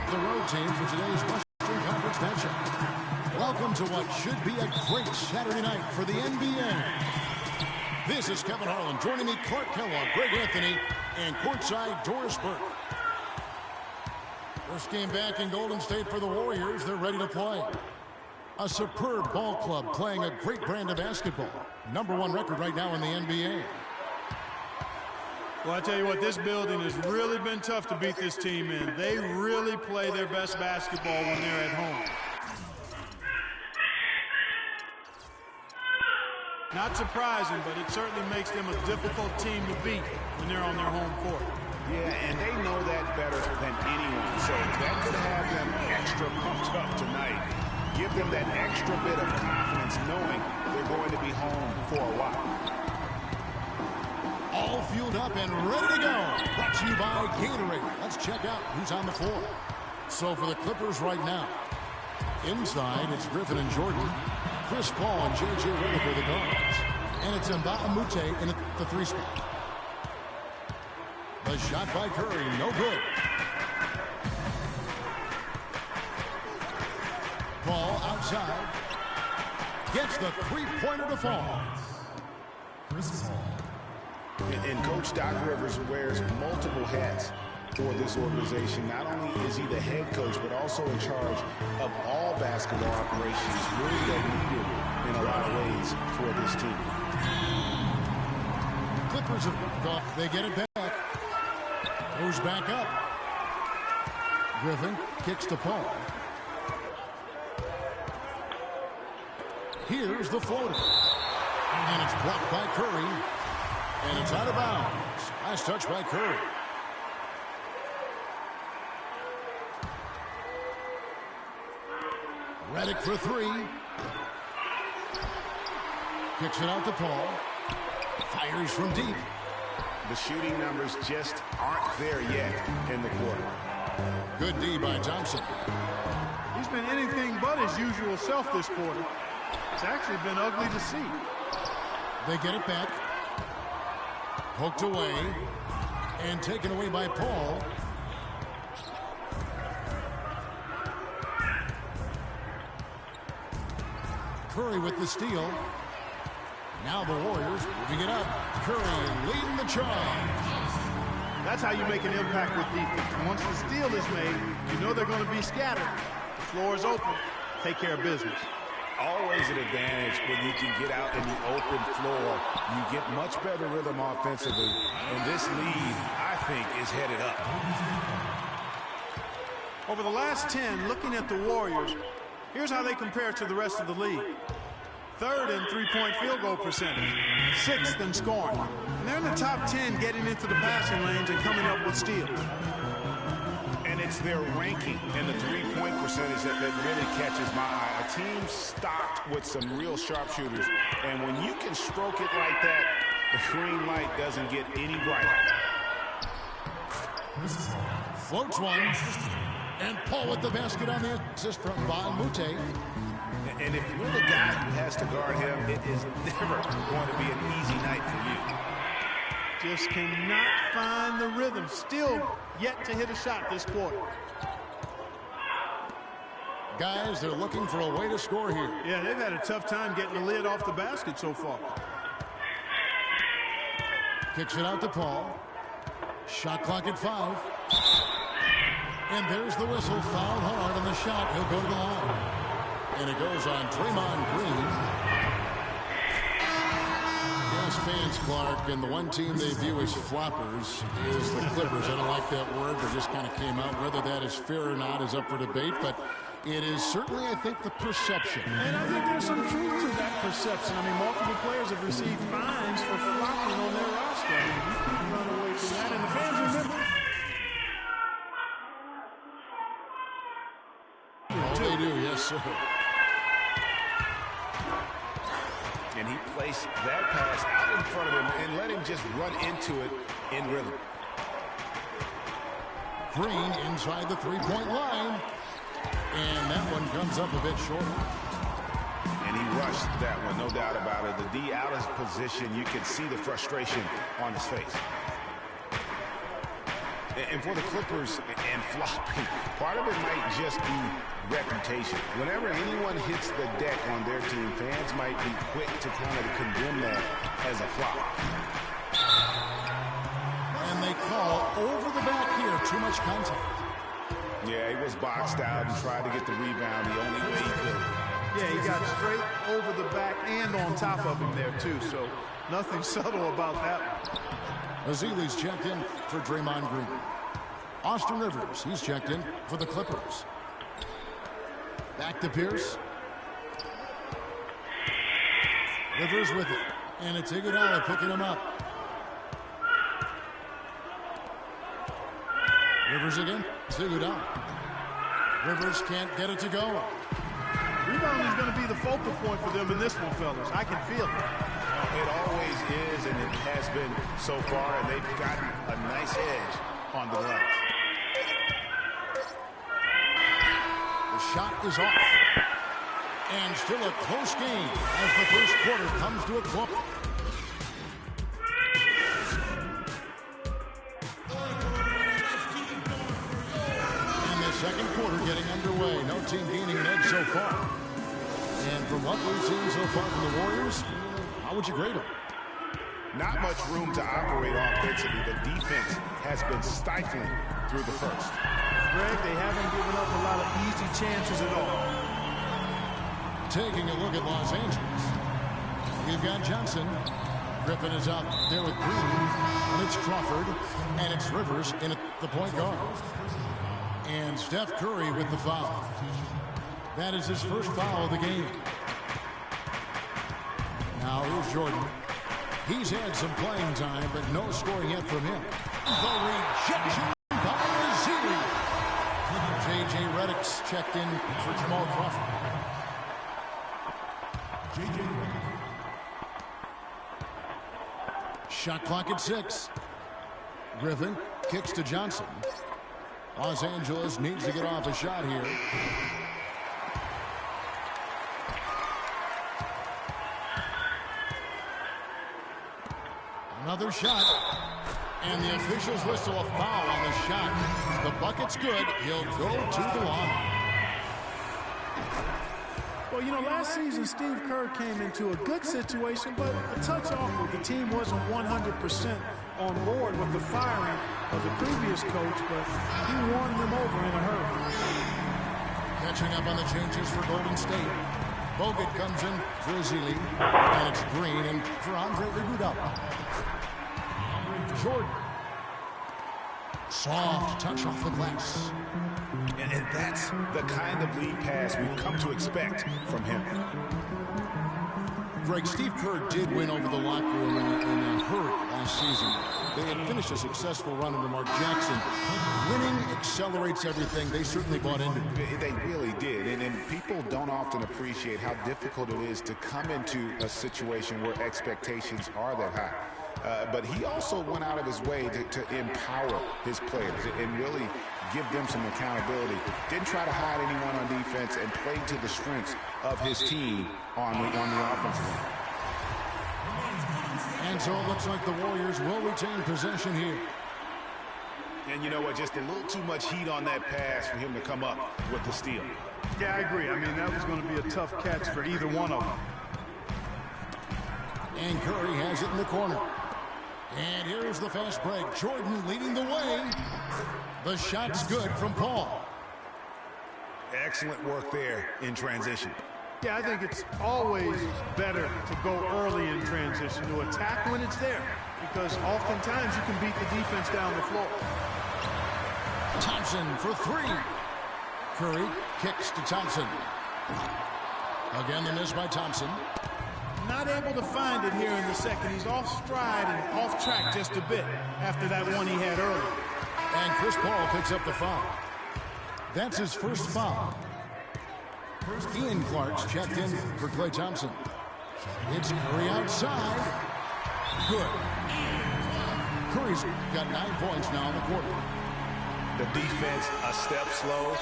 the road team for today's Western Conference matchup. Welcome to what should be a great Saturday night for the NBA. This is Kevin Harlan. Joining me, Clark Kellogg, Greg Anthony, and courtside Doris Burke. First game back in Golden State for the Warriors. They're ready to play. A superb ball club playing a great brand of basketball. #1 record right now in the NBA. Well, I tell you what, this building has really been tough to beat this team in. They really play their best basketball when they're at home. Not surprising, but it certainly makes them a difficult team to beat when they're on their home court. Yeah, and they know that better than anyone. So that could have them extra pumped up tonight. Give them that extra bit of confidence knowing they're going to be home for a while. All fueled up and ready to go. Brought to you by Gatorade. Let's check out who's on the floor. So for the Clippers right now, inside it's Griffin and Jordan. Chris Paul and J.J. Redick are the guards. And it's Mbah a Moute in the 3 spot. The shot by Curry, no good. Paul outside. Gets the 3-pointer to fall. Chris Paul. And Coach Doc Rivers wears multiple hats for this organization. Not only is he the head coach, but also in charge of all basketball operations. Really the leader in a lot of ways for this team. Clippers have gone. They get it back. Goes back up. Griffin kicks to Paul. Here's the floater. And it's blocked by Curry. And it's out of bounds. Nice touch by Curry. Redick for 3. Kicks it out to Paul. Fires from deep. The shooting numbers just aren't there yet in the quarter. Good D by Thompson. He's been anything but his usual self this quarter. It's actually been ugly to see. They get it back. Poked away and taken away by Paul. Curry with the steal. Now the Warriors moving it up. Curry leading the charge. That's how you make an impact with defense. Once the steal is made, you know they're going to be scattered. The floor is open. Take care of business. Always an advantage when you can get out in the open floor. You get much better rhythm offensively. And this lead, I think, is headed up. Over the last 10, looking at the Warriors, here's how they compare to the rest of the league. 3rd in three-point field goal percentage. 6th in scoring. And they're in the top 10 getting into the passing lanes and coming up with steals. And it's their ranking in the three-point percentage that really catches my eye. A team stocked with some real sharpshooters. And when you can stroke it like that, the green light doesn't get any brighter. Floats one. And Paul with the basket on the assist from Mbah a Moute. And if you're the guy who has to guard him, it is never going to be an easy night for you. Just cannot find the rhythm. Still yet to hit a shot this quarter. Guys, they're looking for a way to score here. Yeah, they've had a tough time getting the lid off the basket so far. Kicks it out to Paul. Shot clock at 5. And there's the whistle. Fouled hard on the shot. He'll go to the line. And it goes on Draymond Green. Yes, fans, Clark, and the one team they view as floppers is the Clippers. I don't like that word, but just kind of came out. Whether that is fair or not is up for debate, but it is certainly, I think, the perception. And I think there's some truth to that perception. I mean, multiple players have received fines for flopping on their roster. I mean, you can't run away from that, and the fans remember. Oh, they do, yes, sir. And he placed that pass out in front of him and let him just run into it in rhythm. Green inside the three-point line. And that one comes up a bit short. And he rushed that one, no doubt about it. The D out of position, you can see the frustration on his face. And for the Clippers and flopping, part of it might just be reputation. Whenever anyone hits the deck on their team, fans might be quick to kind of condemn that as a flop. And they call over the back here. Too much contact. Yeah, he was boxed out and tried to get the rebound the only way he could. Yeah, he got straight over the back and on top of him there, too. So nothing subtle about that one. Ezeli's checked in for Draymond Green. Austin Rivers, he's checked in for the Clippers. Back to Pierce. Rivers with it. And it's Iguodala picking him up. Rivers again. It's Iguodala. Rivers can't get it to go. Rebounding is going to be the focal point for them in this one, fellas. I can feel it. It always is, and it has been so far, and they've gotten a nice edge on the glass. The shot is off. And still a close game as the first quarter comes to a close. And the second quarter getting underway. No team gaining an edge so far. And from what we've seen so far from the Warriors, how would you grade them? Not much room to operate offensively. The defense has been stifling through the first. Greg, they haven't given up a lot of easy chances at all. Taking a look at Los Angeles. We've got Johnson. Griffin is out there with Green. And it's Crawford. And it's Rivers in at the point guard. And Steph Curry with the foul. That is his first foul of the game. Now here's Jordan. He's had some playing time, but no scoring yet from him. The rejection by Ezeli. J.J. Redick's checked in for Jamal Crawford. Shot clock at 6. Griffin kicks to Johnson. Los Angeles needs to get off a shot here. Another shot. And the officials whistle a foul on the shot. The bucket's good. He'll go to the line. Well, you know, last season, Steve Kerr came into a good situation, but a touch awkward. The team wasn't 100% on board with the firing of the previous coach, but he won them over in a hurry. Catching up on the changes for Golden State. Bogut comes in for Ezeli, and it's Green and for Andre Iguodala. Jordan. Soft touch off the glass. And that's the kind of lead pass we've come to expect from him. Greg, Steve Kerr did win over the locker room in a hurry last season. They had finished a successful run under Mark Jackson. Winning accelerates everything. They certainly bought into it. They really did. And people don't often appreciate how difficult it is to come into a situation where expectations are that high. But he also went out of his way to empower his players and really give them some accountability. Didn't try to hide anyone on defense and played to the strengths of his team on the offensive end. And so it looks like the Warriors will retain possession here. And you know what? Just a little too much heat on that pass for him to come up with the steal. Yeah, I agree. I mean, that was going to be a tough catch for either one of them. And Curry has it in the corner. And here's the fast break. Jordan leading the way. The shot's good from Paul. Excellent work there in transition. Yeah, I think it's always better to go early in transition, to attack when it's there, because oftentimes you can beat the defense down the floor. Thompson for 3. Curry kicks to Thompson. Again, the miss by Thompson. Not able to find it here in the second. He's off stride and off track just a bit after that one he had earlier. And Chris Paul picks up the foul. That's his first foul. Ian Clark's checked in for Klay Thompson. It's Curry outside. Good. Curry's got 9 points now in the quarter. The defense a step slow.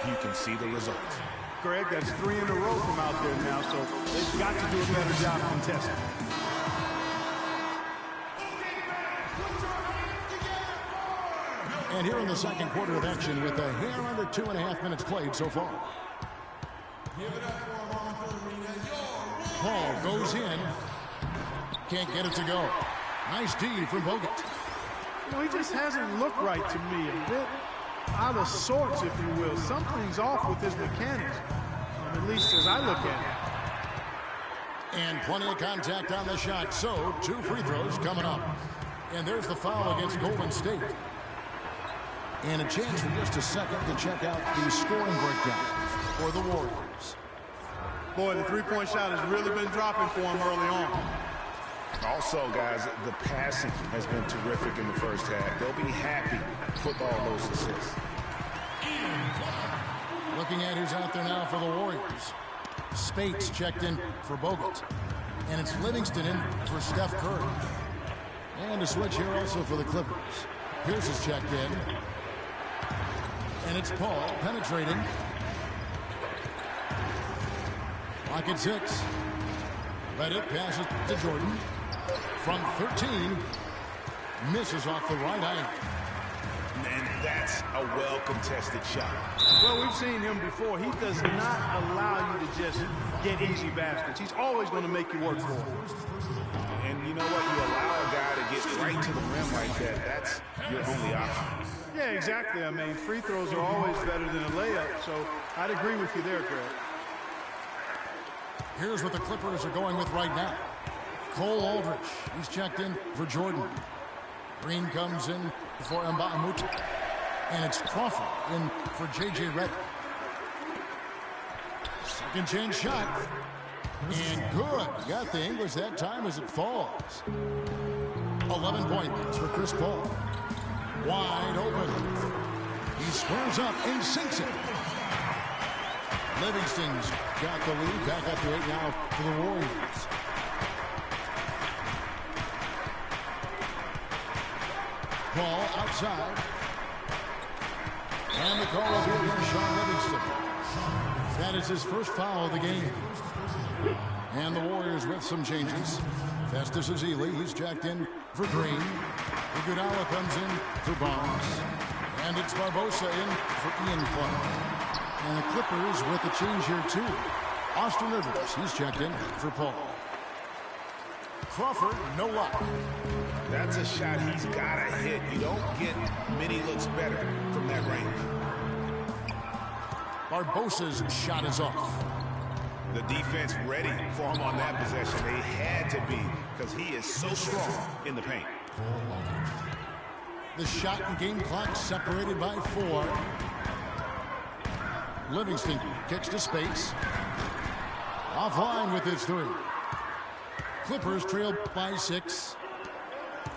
You can see the results. Greg, that's 3 in a row from out there now, so they've got to do a better job contesting. And here in the second quarter of action with a hair under 2.5 minutes played so far. Paul goes in. Can't get it to go. Nice D from Bogut. Well, he just hasn't looked right to me. A bit out of sorts, if you will. Something's off with his mechanics, at least as I look at it. And plenty of contact on the shot. So, 2 free throws coming up. And there's the foul against Golden State. And a chance for just a second to check out the scoring breakdown for the Warriors. Boy, the three-point shot has really been dropping for him early on. Also, guys, the passing has been terrific in the first half. They'll be happy with all those assists. Looking at who's out there now for the Warriors. Spates checked in for Bogut. And it's Livingston in for Steph Curry. And a switch here also for the Clippers. Pierce is checked in. And it's Paul penetrating. Clock at 6. Reddit passes to Jordan. From 13. Misses off the right iron. And that's a well-contested shot. Well, we've seen him before. He does not allow you to just get easy baskets. He's always going to make you work for it. And you know what? You allow a guy to get right to the rim like that. That's your only option. Yeah, exactly. I mean, free throws are always better than a layup, so I'd agree with you there, Greg. Here's what the Clippers are going with right now. Cole Aldrich, he's checked in for Jordan. Green comes in for Mbamamuta. And it's Crawford in for J.J. Redick. Second chance shot. And good. Got the English that time as it falls. 11 points for Chris Paul. Wide open. He squares up and sinks it. Livingston's got the lead. Back up to 8 now for the Warriors. Paul outside. And the call will be against Sean Livingston. That is his first foul of the game. And the Warriors with some changes. Festus Ezeli, he's jacked in for Green. Iguodala comes in for Barnes. And it's Barbosa in for Ian Clark. And the Clippers with a change here too. Austin Rivers, he's checked in for Paul. Crawford, no luck. That's a shot he's got to hit. You don't get many looks better from that range. Barbosa's shot is off. The defense ready for him on that possession. They had to be because he is so strong in the paint. The shot and game clock separated by 4. Livingston kicks to Spates. Offline with his 3. Clippers trail by 6.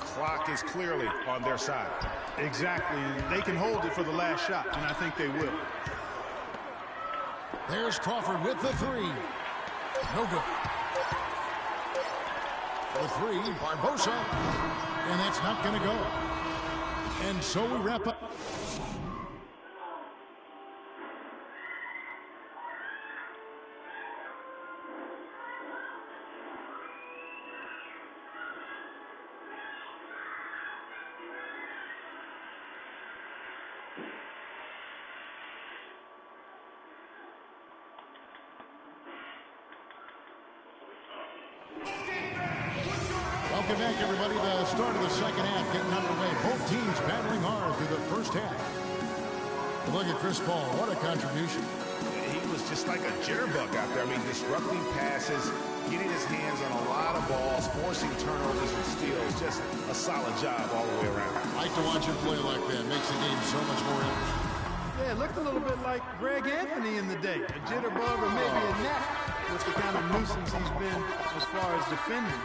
Clock is clearly on their side. Exactly. They can hold it for the last shot, and I think they will. There's Crawford with the 3. No good. The 3, Barbosa. And that's not going to go. And so we wrap up. Welcome back, everybody. The start of the second half getting underway. Both teams battling hard through the first half. Look at Chris Paul. What a contribution. He was just like a jitterbug out there. I mean, disrupting passes, getting his hands on a lot of balls, forcing turnovers and steals. Just a solid job all the way around. I like to watch him play like that. Makes the game so much more interesting. Yeah, it looked a little bit like Greg Anthony in the day. A jitterbug or maybe a gnat with the kind of nuisance he's been as far as defending.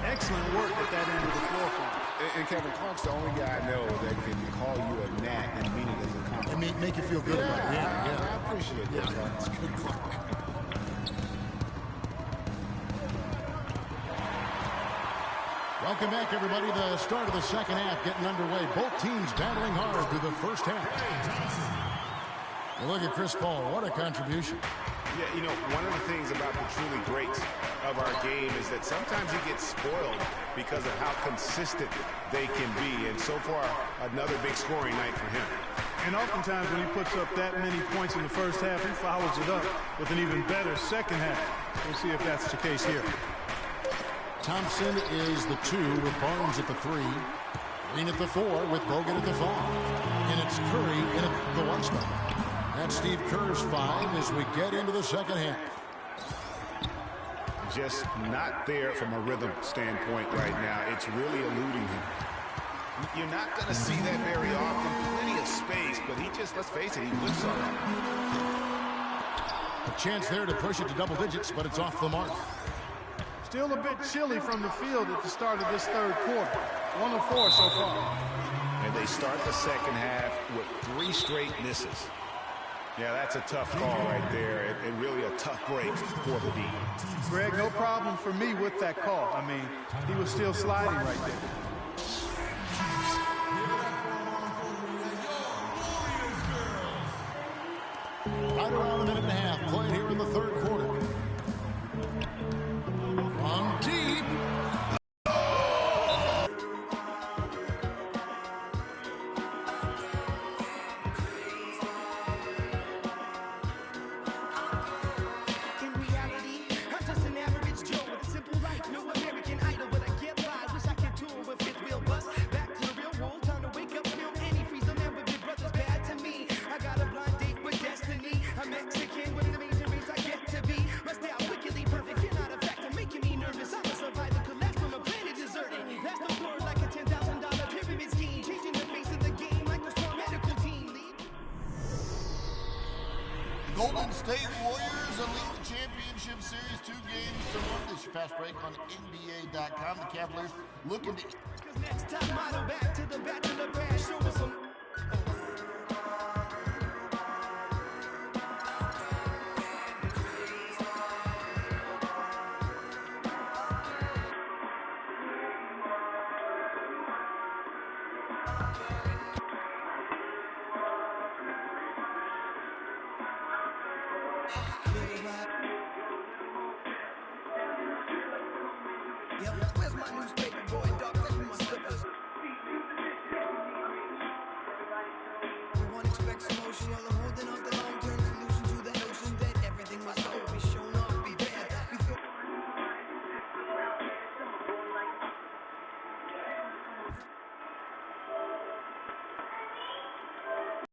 Excellent work at that end of the floor for him. And Kevin Clark's the only guy I know that can call you a gnat and mean it as a compliment. And make you feel good about it. I appreciate that. Yeah, it's good luck. Welcome back, everybody. The start of the second half getting underway. Both teams battling hard through the first half. Well, look at Chris Paul. What a contribution. Yeah, you know, one of the things about the truly greats of our game is that sometimes you get spoiled because of how consistent they can be. And so far, another big scoring night for him. And oftentimes when he puts up that many points in the first half, he follows it up with an even better second half. We'll see if that's the case here. Thompson is the 2 with Barnes at the 3. Green at the 4 with Bogut at the 5. And it's Curry in at the 1 spot. That's Steve Kerr's 5 as we get into the second half. Just not there from a rhythm standpoint right now. It's really eluding him. You're not going to see that very often. Plenty of space, but he just, let's face it, he whips on it. A chance there to push it to double digits, but it's off the mark. Still a bit chilly from the field at the start of this third quarter. 1 of 4 so far. And they start the second half with 3 straight misses. Yeah, that's a tough call right there, and really a tough break for the D. Greg, no problem for me with that call. I mean, he was still sliding right there. Right around a minute and a half played here in the third quarter. From deep. In reality, I'm just an average Joe with a simple life. No American Idol, but I get by. Wish I could tour with fifth wheel bus. Back to the real world, time to wake up, spill antifreeze. They'll never be brothers bad to me. I got a blind date with destiny. I'm Mexican with an amazing race I get to be. My style wickedly perfect. You're not a factor, making me nervous. I'm a survivor, collapse from a planet deserted. That's the floor like a $10,000 pyramid scheme. Changing the face of the game like a small medical team. The Golden State Warriors lead the championship series 2 games to 1. This is your fast break on NBA.com. The Cavaliers looking to... Cause next time I go back to the bachelor pad, show us some